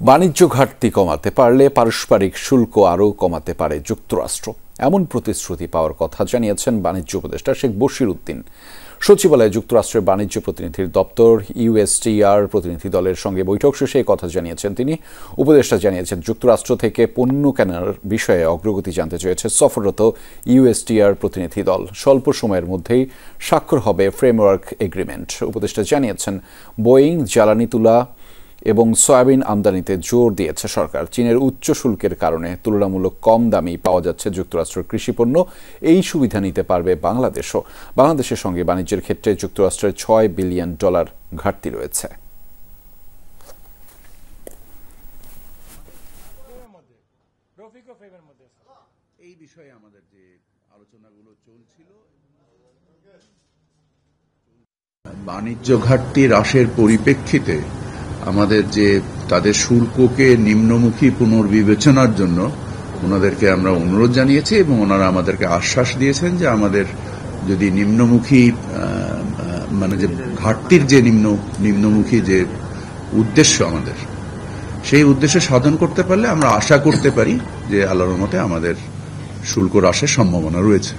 বাণিজ্য ঘাটতি কমাতে পারলে পারস্পরিক শুল্ক আরও কমাতে পারে যুক্তরাষ্ট্র, এমন প্রতিশ্রুতি পাওয়ার কথা জানিয়েছেন বাণিজ্য উপদেষ্টা শেখ বশির উদ্দিন। সচিবালয়ে যুক্তরাষ্ট্রের বাণিজ্য প্রতিনিধির দপ্তর ইউএসটিআর প্রতিনিধি দলের সঙ্গে বৈঠক শেষে কথা জানিয়েছেন তিনি। উপদেষ্টা জানিয়েছেন, যুক্তরাষ্ট্র থেকে পণ্য কেনার বিষয়ে অগ্রগতি জানতে চেয়েছে সফররত ইউএসটিআর প্রতিনিধি দল। স্বল্প সময়ের মধ্যেই স্বাক্ষর হবে ফ্রেমওয়ার্ক এগ্রিমেন্ট। উপদেষ্টা জানিয়েছেন, বোয়িং, জ্বালানি তুলা এবং সয়াবিন আমদানিতে জোর দিয়েছে সরকার। চীনের উচ্চ শুল্কের কারণে তুলনামূলক কম দামেই পাওয়া যাচ্ছে যুক্তরাষ্ট্রের কৃষিপণ্য। এই সুবিধা নিতে পারবে বাংলাদেশও। বাংলাদেশের সঙ্গে বাণিজ্যের ক্ষেত্রে যুক্তরাষ্ট্রের $6 বিলিয়ন ঘাটতি রয়েছে। এই বিষয়ে আমাদের যে আলোচনাগুলো চলছিল, বাণিজ্য ঘাটতি হ্রাসের পরিপ্রেক্ষিতে আমাদের যে তাদের শুল্ককে নিম্নমুখী পুনর্বিবেচনার জন্য ওনাদেরকে আমরা অনুরোধ জানিয়েছি এবং ওনারা আমাদেরকে আশ্বাস দিয়েছেন যে আমাদের যদি নিম্নমুখী মানে যে ঘাটতির যে নিম্নমুখী যে উদ্দেশ্য আমাদের, সেই উদ্দেশ্য সাধন করতে পারলে আমরা আশা করতে পারি যে আল্লাহর রহমতে আমাদের শুল্ক হ্রাসের সম্ভাবনা রয়েছে।